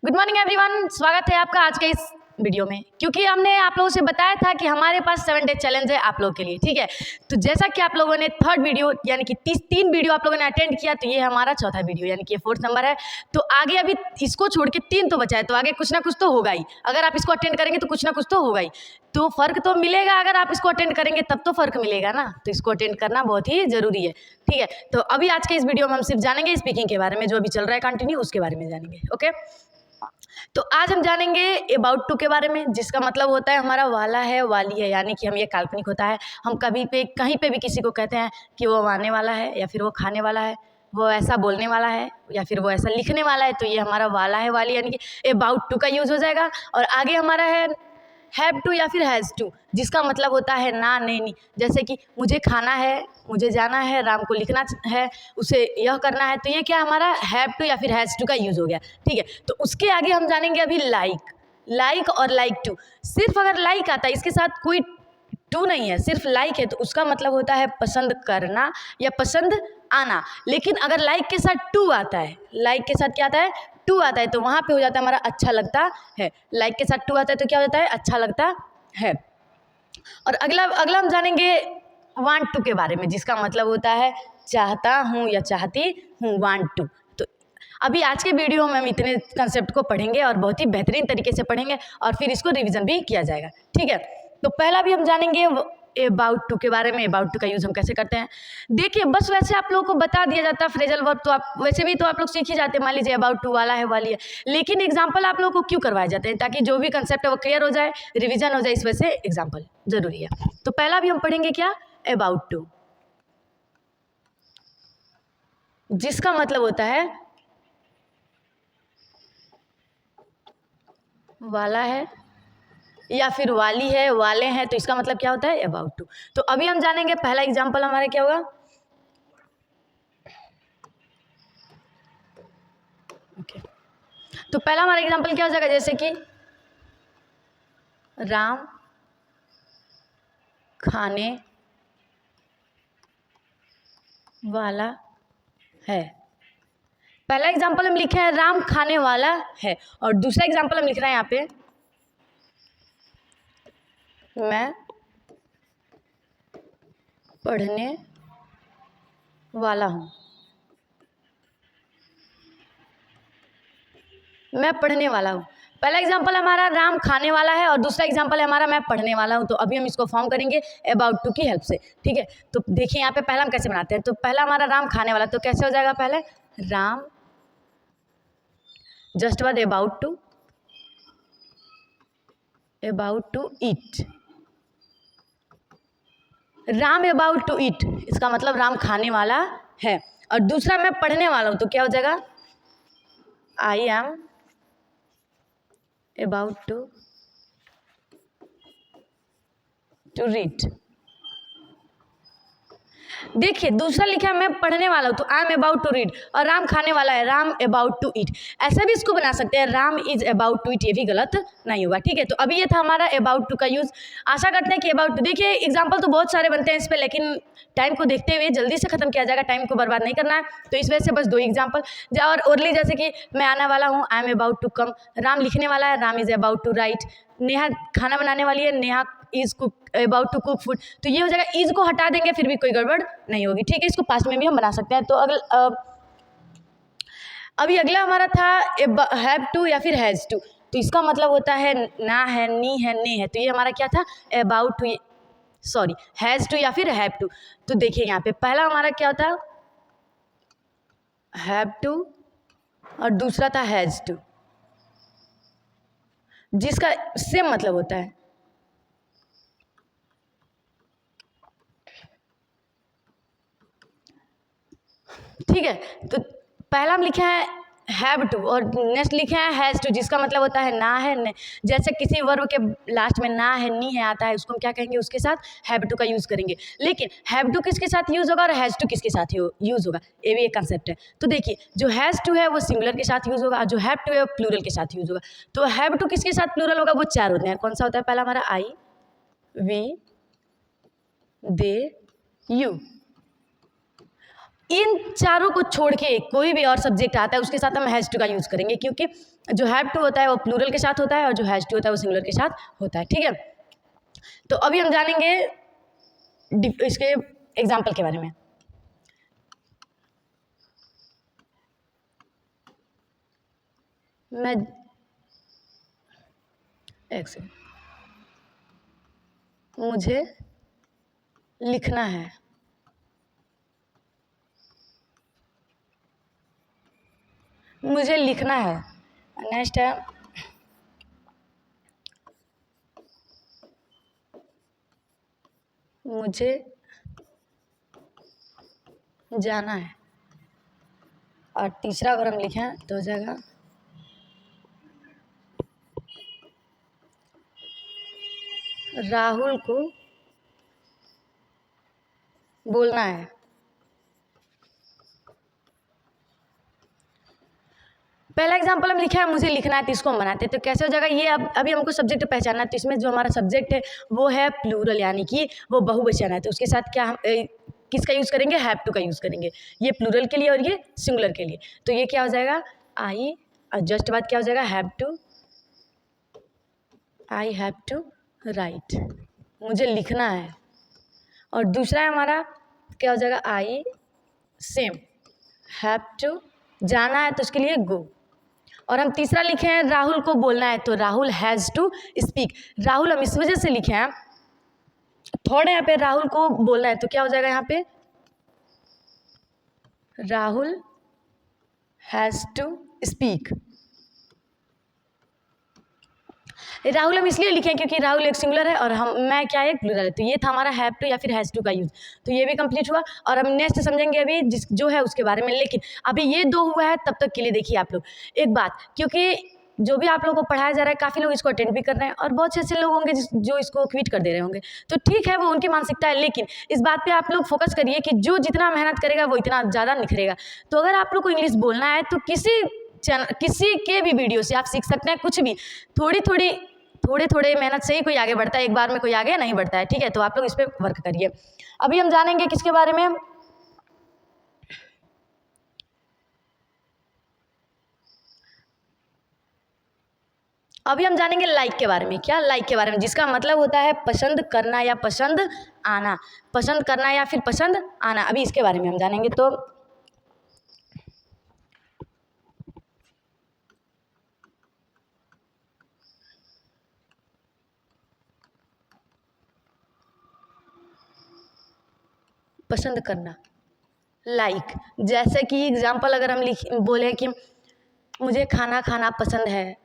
Good morning everyone, स्वागत है आपका आज के इस वीडियो में। क्योंकि हमने आप लोगों से बताया था कि हमारे पास 7 डे चैलेंज है आप लोगों के लिए, ठीक है। तो जैसा कि आप लोगों ने थर्ड वीडियो यानी कि 3 वीडियो आप लोगों ने अटेंड किया, तो ये हमारा चौथा वीडियो यानी कि ये 4th नंबर है। तो आगे अभी इसको छोड़ के 3 तो बचा है, तो आगे कुछ ना कुछ तो होगा ही। अगर आप इसको अटेंड करेंगे तो कुछ ना कुछ तो होगा ही, तो फ़र्क तो मिलेगा। अगर आप इसको अटेंड करेंगे तब तो फ़र्क मिलेगा ना, तो इसको अटेंड करना बहुत ही ज़रूरी है, ठीक है। तो अभी आज के इस वीडियो में हम सिर्फ जानेंगे स्पीकिंग के बारे में, जो अभी चल रहा है कंटिन्यू, उसके बारे में जानेंगे, ओके। तो आज हम जानेंगे अबाउट टू के बारे में, जिसका मतलब होता है हमारा वाला है, वाली है, यानी कि हम ये काल्पनिक होता है। हम कभी पे कहीं पे भी किसी को कहते हैं कि वो आने वाला है, या फिर वो खाने वाला है, वो ऐसा बोलने वाला है, या फिर वो ऐसा लिखने वाला है, तो ये हमारा वाला है, वाली, यानी कि अबाउट टू का यूज़ हो जाएगा। और आगे हमारा है हैव टू या फिर हैज़ टू, जिसका मतलब होता है ना, नहीं। जैसे कि मुझे खाना है, मुझे जाना है, राम को लिखना है, उसे यह करना है, तो ये क्या हमारा हैव टू या फिर हैज़ टू का यूज़ हो गया, ठीक है। तो उसके आगे हम जानेंगे अभी लाइक और लाइक टू। सिर्फ अगर लाइक आता है, इसके साथ कोई टू नहीं है, सिर्फ लाइक है, तो उसका मतलब होता है पसंद करना या पसंद आना। लेकिन अगर लाइक के साथ टू आता है, लाइक के साथ क्या आता है, टू आता है, तो वहाँ पे हो जाता है हमारा अच्छा लगता है। लाइक के साथ टू आता है तो क्या हो जाता है, अच्छा लगता है। और अगला हम जानेंगे वांट टू के बारे में, जिसका मतलब होता है चाहता हूँ या चाहती हूँ, वांट टू। तो अभी आज के वीडियो में हम इतने कंसेप्ट को पढ़ेंगे और बहुत ही बेहतरीन तरीके से पढ़ेंगे, और फिर इसको रिवीजन भी किया जाएगा, ठीक है। तो पहला भी हम जानेंगे अबाउट टू के बारे में, अबाउट टू का यूज़ हम कैसे करते हैं। देखिए, बस वैसे आप लोगों को बता दिया जाता है फ्रेजल वर्ब, तो आप वैसे भी तो आप लोग सीख ही जाते हैं। मान लीजिए अबाउट टू वाला है, वाली है, लेकिन एग्जाम्पल आप लोगों को क्यों करवाए जाते हैं, ताकि जो भी कंसेप्ट है वो क्लियर हो जाए, रिविजन हो जाए, इस वजह से एग्जाम्पल जरूरी है। तो पहला भी हम पढ़ेंगे क्या, अबाउट टू, जिसका मतलब होता है वाला है या फिर वाली है, वाले हैं, तो इसका मतलब क्या होता है, अबाउट टू। तो अभी हम जानेंगे पहला एग्जाम्पल हमारा क्या होगा। ओके, तो पहला हमारा एग्जाम्पल क्या हो जाएगा, जैसे कि राम खाने वाला है। पहला एग्जाम्पल हम लिखे हैं राम खाने वाला है, और दूसरा एग्जाम्पल हम लिख रहे हैं यहाँ पे मैं पढ़ने वाला हूँ। मैं पढ़ने वाला हूँ। पहला एग्जाम्पल हमारा राम खाने वाला है, और दूसरा एग्जाम्पल है हमारा मैं पढ़ने वाला हूँ। तो अभी हम इसको फॉर्म करेंगे अबाउट टू की हेल्प से, ठीक है। तो देखिए यहाँ पे पहला हम कैसे बनाते हैं। तो पहला हमारा राम खाने वाला, तो कैसे हो जाएगा, पहले राम जस्ट बाद about to eat. Ram about to eat, इसका मतलब राम खाने वाला है। और दूसरा मैं पढ़ने वाला हूँ, तो क्या हो जाएगा, I am about to read. देखिए, दूसरा लिखा है मैं पढ़ने वाला हूँ, तो I am about to read, और राम खाने वाला है, राम अबाउट टू ईट। ऐसे भी इसको बना सकते हैं, Ram is about to eat, ये भी गलत नहीं होगा, ठीक है। तो अभी ये था हमारा अबाउट टू का यूज़। आशा करते हैं कि अबाउट टू, देखिए एग्जाम्पल तो बहुत सारे बनते हैं इस पर, लेकिन टाइम को देखते हुए जल्दी से खत्म किया जाएगा, टाइम को बर्बाद नहीं करना है, तो इस वजह से बस 2 एग्जाम्पल। और ओरली जैसे कि मैं आने वाला हूँ, I am about to come, Ram लिखने वाला है, Ram is about to write, Neha खाना बनाने वाली है, Neha is cook about to cook food. तो ये हो जाएगा, इज को हटा देंगे फिर भी कोई गड़बड़ नहीं होगी, ठीक है। इसको पास्ट में भी हम बना सकते हैं। तो अभी अगला हमारा था हैव टू या फिर हैज़ टू। तो इसका मतलब होता है ना है, नी है, ने है। तो ये हमारा क्या था, about to, sorry has to या फिर हैव टू। तो देखिए यहाँ पे पहला हमारा क्या था, हैव टू, और दूसरा था हैज़ टू, जिसका सेम मतलब होता है। ठीक है, तो पहला हम लिखे हैं हैव टू, और नेक्स्ट लिखे हैं हैज़ टू, जिसका मतलब होता है ना है, ने। जैसे किसी वर्ब के लास्ट में ना है, नी है आता है, उसको हम क्या कहेंगे, उसके साथ हैव टू का यूज़ करेंगे। लेकिन हैव टू किसके साथ यूज़ होगा और हैज़ टू किसके साथ यूज़ होगा, ये भी एक कंसेप्ट है। तो देखिए, जो हैज़ टू है वो सिंगुलर के साथ यूज़ होगा, और जो हैव टू है वो प्लूरल के साथ यूज़ होगा। तो हैव टू किसके साथ प्लूरल होगा, वो 4 होते हैं। कौन सा होता है, पहला हमारा आई, वी, दे, यू। इन चारों को छोड़ के कोई भी और सब्जेक्ट आता है उसके साथ हम हैज़ टू का यूज़ करेंगे, क्योंकि जो हैव टू होता है वो प्लूरल के साथ होता है और जो हैज़ टू होता है वो सिंगुलर के साथ होता है। ठीक है, तो अभी हम जानेंगे इसके एग्जाम्पल के बारे में। मैं एक सेकंड, मुझे लिखना है, मुझे लिखना है। नेक्स्ट है मुझे जाना है, और तीसरा अगर हम लिखें तो हो जाएगा राहुल को बोलना है। पहला एग्जाम्पल हम लिखा है मुझे लिखना है, तो इसको हम बनाते हैं तो कैसे हो जाएगा ये। अब अभी हमको सब्जेक्ट पहचानना है, तो इसमें जो हमारा सब्जेक्ट है वो है प्लूरल, यानी कि वो बहुवचन है। तो उसके साथ क्या हम किसका यूज़ करेंगे, हैव टू का यूज़ करेंगे, ये प्लूरल के लिए और ये सिंगुलर के लिए। तो ये क्या हो जाएगा, आई, और जस्ट बाद क्या हो जाएगा, have to, I have to write, मुझे लिखना है। और दूसरा है हमारा क्या हो जाएगा, आई सेम, हैव टू, जाना है तो उसके लिए गो। और हम तीसरा लिखे हैं राहुल को बोलना है, तो Rahul has to speak. Rahul हम इस वजह से लिखे हैं, थर्ड यहाँ पे राहुल को बोलना है, तो क्या हो जाएगा यहाँ पे, Rahul has to speak. Rahul हम इसलिए लिखे हैं क्योंकि राहुल एक सिंगुलर है और मैं क्या है, एक प्लूरल है। तो ये था हमारा हैव टू या फिर हैज़ टू का यूज़, तो ये भी कंप्लीट हुआ। और हम नेक्स्ट समझेंगे अभी जो है उसके बारे में। लेकिन अभी ये दो हुआ है, तब तक के लिए देखिए आप लोग एक बात, क्योंकि जो भी आप लोगों को पढ़ाया जा रहा है काफ़ी लोग इसको अटेंड भी कर रहे हैं और बहुत से ऐसे लोग होंगे जो इसको क्विट कर दे रहे होंगे। तो ठीक है, वो उनकी मानसिकता है, लेकिन इस बात पे आप लोग फोकस करिए कि जो जितना मेहनत करेगा वो इतना ज़्यादा निखरेगा। तो अगर आप लोग को इंग्लिश बोलना है तो किसी के भी वीडियो से आप सीख सकते हैं कुछ भी, थोड़े थोड़े मेहनत से ही कोई आगे बढ़ता है, एक बार में कोई आगे नहीं बढ़ता है। ठीक है, तो आप लोग इस पर वर्क करिए। अभी हम जानेंगे किसके बारे में, अभी हम जानेंगे लाइक के बारे में। क्या, लाइक के बारे में, जिसका मतलब होता है पसंद करना या पसंद आना, पसंद करना या फिर पसंद आना। अभी इसके बारे में हम जानेंगे। तो पसंद करना, लाइक, जैसे कि एग्जाम्पल अगर हम बोले कि मुझे खाना खाना पसंद है,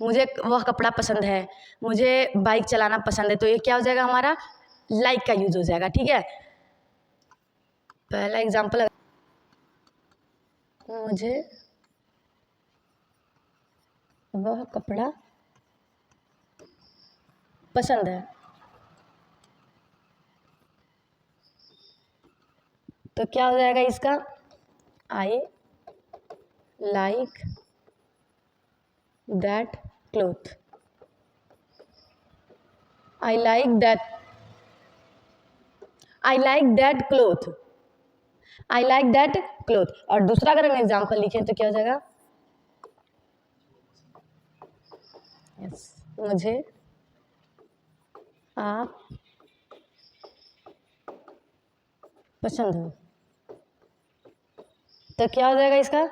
मुझे वह कपड़ा पसंद है, मुझे बाइक चलाना पसंद है, तो ये क्या हो जाएगा, हमारा लाइक का यूज हो जाएगा। ठीक है, पहला एग्जाम्पल, मुझे वह कपड़ा पसंद है, तो क्या हो जाएगा इसका, I like that cloth, I like that cloth, I like that cloth. और दूसरा अगर हम एग्जाम्पल लिखें तो क्या हो जाएगा, यस, मुझे आप पसंद हो, तो क्या हो जाएगा इसका,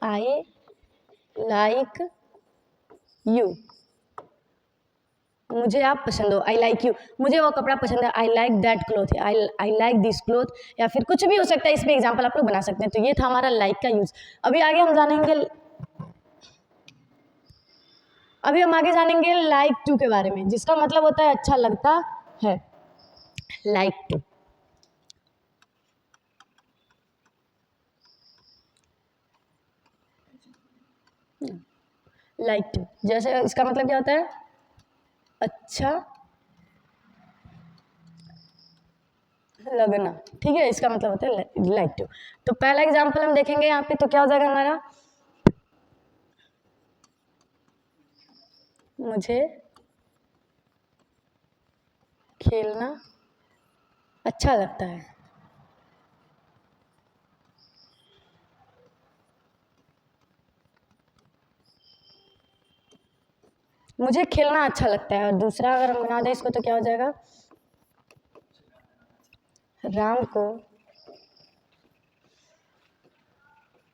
आई लाइक यू, मुझे आप पसंद हो, आई लाइक यू, मुझे वो कपड़ा पसंद है, I like that cloth, I like this cloth, या फिर कुछ भी हो सकता है, इसमें एग्जाम्पल आप लोग बना सकते हैं। तो ये था हमारा लाइक का यूज। अभी आगे हम आगे जानेंगे लाइक टू के बारे में, जिसका मतलब होता है अच्छा लगता है, लाइक टू। लाइक टू, जैसे इसका मतलब क्या होता है, अच्छा लगना। ठीक है, इसका मतलब होता है लाइक टू। तो पहला एग्जांपल हम देखेंगे यहाँ पे, तो क्या हो जाएगा हमारा, मुझे खेलना अच्छा लगता है, मुझे खेलना अच्छा लगता है, और दूसरा अगर हम बना दें इसको तो क्या हो जाएगा, राम को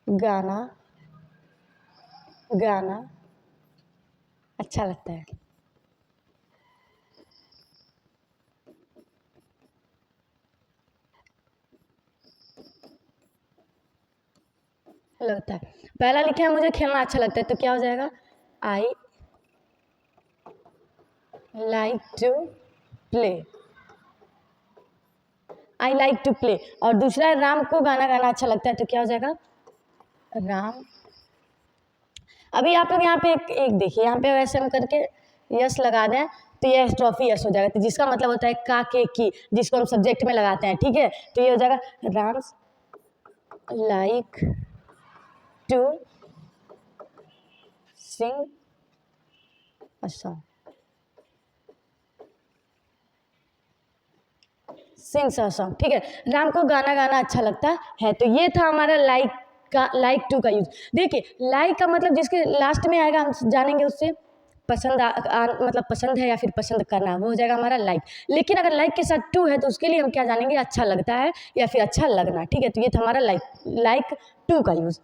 गाना गाना अच्छा लगता है। लगता है पहला लिखे हैं मुझे खेलना अच्छा लगता है, तो क्या हो जाएगा, I like to play, I like to play. और दूसरा राम को गाना गाना अच्छा लगता है, तो क्या हो जाएगा, राम। अभी आप लोग यहाँ पे एक देखिए, यहाँ पे वैसे हम करके यस लगा दें तो ये ट्रॉफी यस हो जाएगा, तो जिसका मतलब होता है का के की, जिसको हम सब्जेक्ट में लगाते हैं, ठीक है। तो ये हो जाएगा Ram like to sing a song, sings a song, ठीक है। राम को गाना गाना अच्छा लगता है, तो ये था हमारा लाइक का, लाइक टू का यूज। देखिए लाइक का मतलब जिसके लास्ट में आएगा हम जानेंगे उससे पसंद मतलब पसंद है या फिर पसंद करना, वो हो जाएगा हमारा लाइक। लेकिन अगर लाइक के साथ टू है तो उसके लिए हम क्या जानेंगे, अच्छा लगता है या फिर अच्छा लगना, ठीक है। तो ये था हमारा लाइक टू का यूज।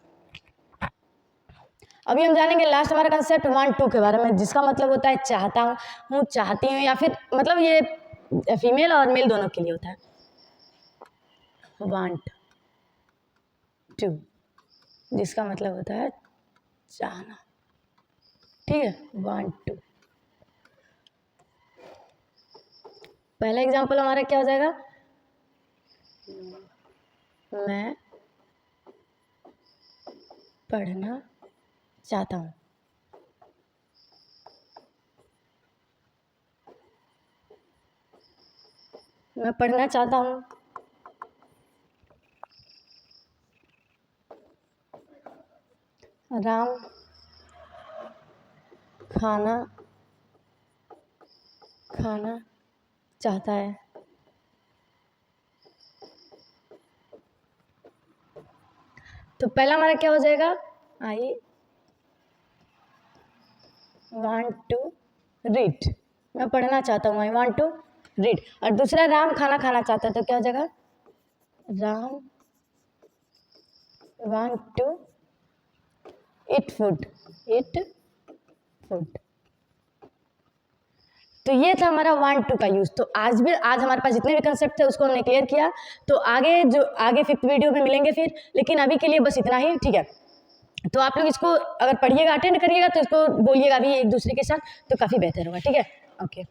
अभी हम जानेंगे लास्ट हमारा कंसेप्ट वांट टू के बारे में, जिसका मतलब होता है चाहता हूँ, चाहती हूँ, या फिर मतलब ये फीमेल और मेल दोनों के लिए होता है। वांट टू जिसका मतलब होता है चाहना, ठीक है, वांट टू। पहला एग्जांपल हमारा क्या हो जाएगा, मैं पढ़ना चाहता हूँ, मैं पढ़ना चाहता हूँ। राम खाना खाना चाहता है, तो पहला हमारा क्या हो जाएगा, आई वांट टू रीड, मैं पढ़ना चाहता हूँ, आई वांट टू रीड। और दूसरा राम खाना खाना चाहता है, तो क्या हो जाएगा, Ram want to eat food, eat food. तो ये था हमारा वांट टू का यूज़। तो आज हमारे पास जितने भी कंसेप्ट थे उसको हमने क्लियर किया। तो आगे फिफ्थ वीडियो में मिलेंगे फिर, लेकिन अभी के लिए बस इतना ही, ठीक है। तो आप लोग इसको अगर पढ़िएगा, अटेंड करिएगा, तो इसको बोलिएगा भी एक दूसरे के साथ, तो काफ़ी बेहतर होगा, ठीक है। ओके।